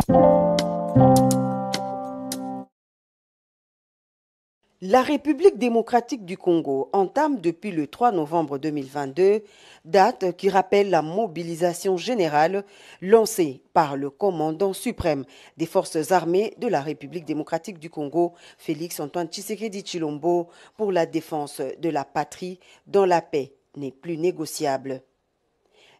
La République démocratique du Congo entame depuis le 3 novembre 2022, date qui rappelle la mobilisation générale lancée par le commandant suprême des forces armées de la République démocratique du Congo, Félix Antoine Tshisekedi Tshilombo, pour la défense de la patrie dont la paix n'est plus négociable.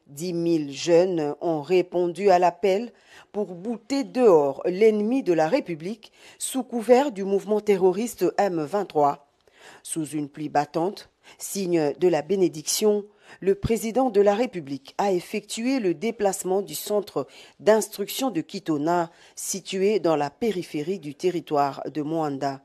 10 000 jeunes ont répondu à l'appel pour bouter dehors l'ennemi de la République sous couvert du mouvement terroriste M23. Sous une pluie battante, signe de la bénédiction, le président de la République a effectué le déplacement du centre d'instruction de Kitona, situé dans la périphérie du territoire de Moanda.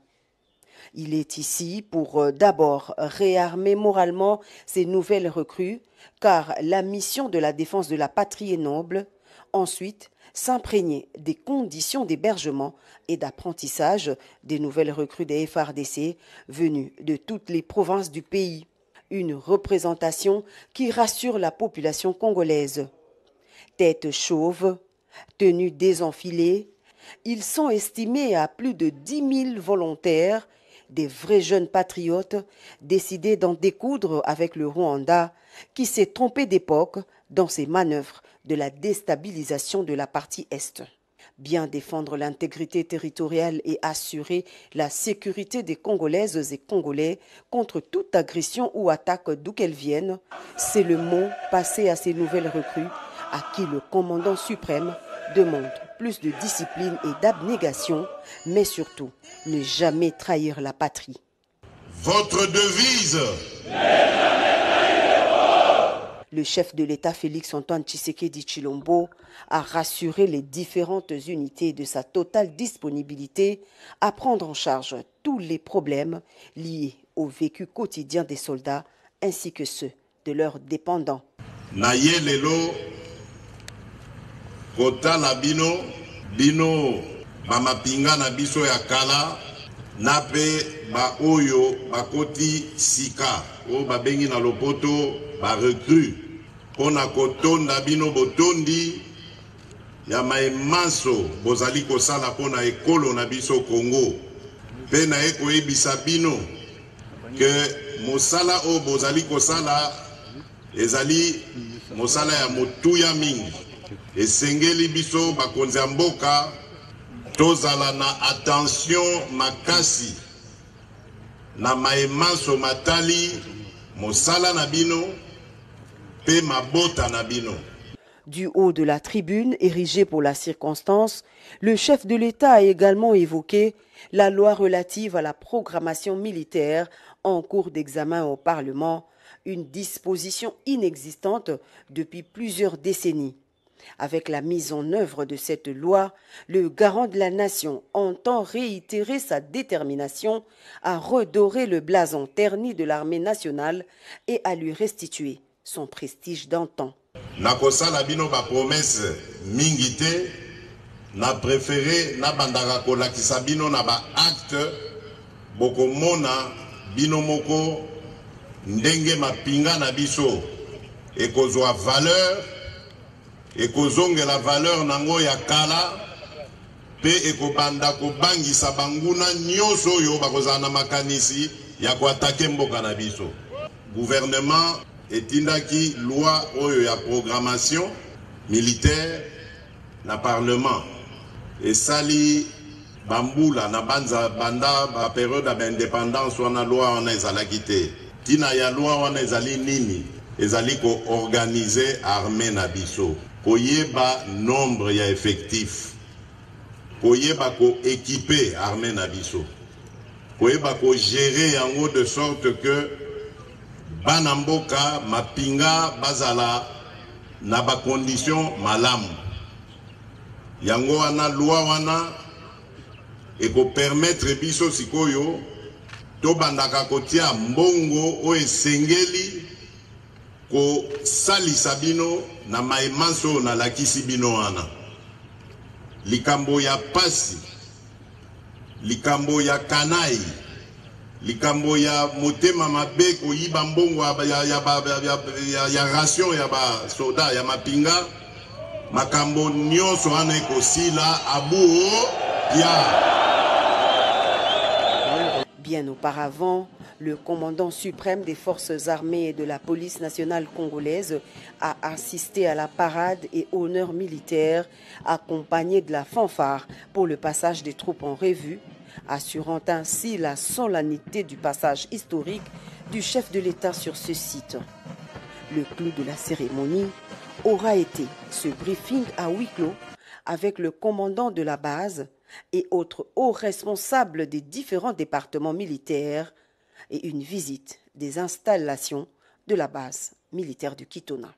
Il est ici pour d'abord réarmer moralement ces nouvelles recrues, car la mission de la défense de la patrie est noble. Ensuite, s'imprégner des conditions d'hébergement et d'apprentissage des nouvelles recrues des FARDC venues de toutes les provinces du pays. Une représentation qui rassure la population congolaise. Tête chauve, tenues désenfilées, ils sont estimés à plus de 10 000 volontaires, des vrais jeunes patriotes décidés d'en découdre avec le Rwanda qui s'est trompé d'époque dans ses manœuvres de la déstabilisation de la partie Est. Bien défendre l'intégrité territoriale et assurer la sécurité des Congolaises et Congolais contre toute agression ou attaque d'où qu'elle vienne, c'est le mot passé à ces nouvelles recrues à qui le commandant suprême demande plus de discipline et d'abnégation, mais surtout ne jamais trahir la patrie. Votre devise. Le chef de l'État Félix Antoine Tshisekedi Tshilombo a rassuré les différentes unités de sa totale disponibilité à prendre en charge tous les problèmes liés au vécu quotidien des soldats ainsi que ceux de leurs dépendants. Naye lelo kota la bino bamapinga na biso ya kala nape ba oyo bakoti sika o babengi na lopoto ba recrue pona kotonda bino botondi ya maemanso bozali kosala pona ekolo na biso Congo pe na ekoyebisa bino ke mosala o bozali kosala ezali mosala ya motuya mingi esengeli biso bakonzi ya mboka tozala na attention makasi na maemanso matali mosala na bino pe mabota na bino. Du haut de la tribune érigée pour la circonstance, le chef de l'État a également évoqué la loi relative à la programmation militaire en cours d'examen au Parlement, une disposition inexistante depuis plusieurs décennies. Avec la mise en œuvre de cette loi, le garant de la nation entend réitérer sa détermination à redorer le blason terni de l'armée nationale et à lui restituer son prestige d'antan. Nakosala bino ba promesse mingi te, na préféré na bandaka kolakisa bino na ba acte bokomona bino moko ndenge mapinga na biso ekozwa valeur ekozonge la valeur nango ya kala pe ekobanda kobangisa banguna nyonso oyo bakozala na makanisi ya koatake mboka na biso. Gouvernement etindaki loi oyo ya programmation militaire na parlement esali bambula na banda ba période ya indépendance wana loi wana ezalaki te. Tina ya loi wana ezali nini? Ezali ko organiser armée na biso, koyeba nombre ya effectif, koyeba ko équiper armée na biso, koyeba ko gérer yango de sorte que bana mboka mapinga bazala na ba condition malamu. Yango wana loi wana eko permettre biso sikoyo to bandaka kotia mbongo o esengeli ko salisa bino na maemanso na lakisi bino wana. Likambo ya pasi, likambo ya kanai, likambo ya motema mabe koyiba mbongo ya ration ya ba soda ya mapinga makambo nyonso wana ekosila abu ya. Bien auparavant, le commandant suprême des forces armées et de la police nationale congolaise a assisté à la parade et honneur militaire accompagné de la fanfare pour le passage des troupes en revue, assurant ainsi la solennité du passage historique du chef de l'État sur ce site. Le clou de la cérémonie aura été ce briefing à huis clos avec le commandant de la base et autres hauts responsables des différents départements militaires et une visite des installations de la base militaire du Kitona.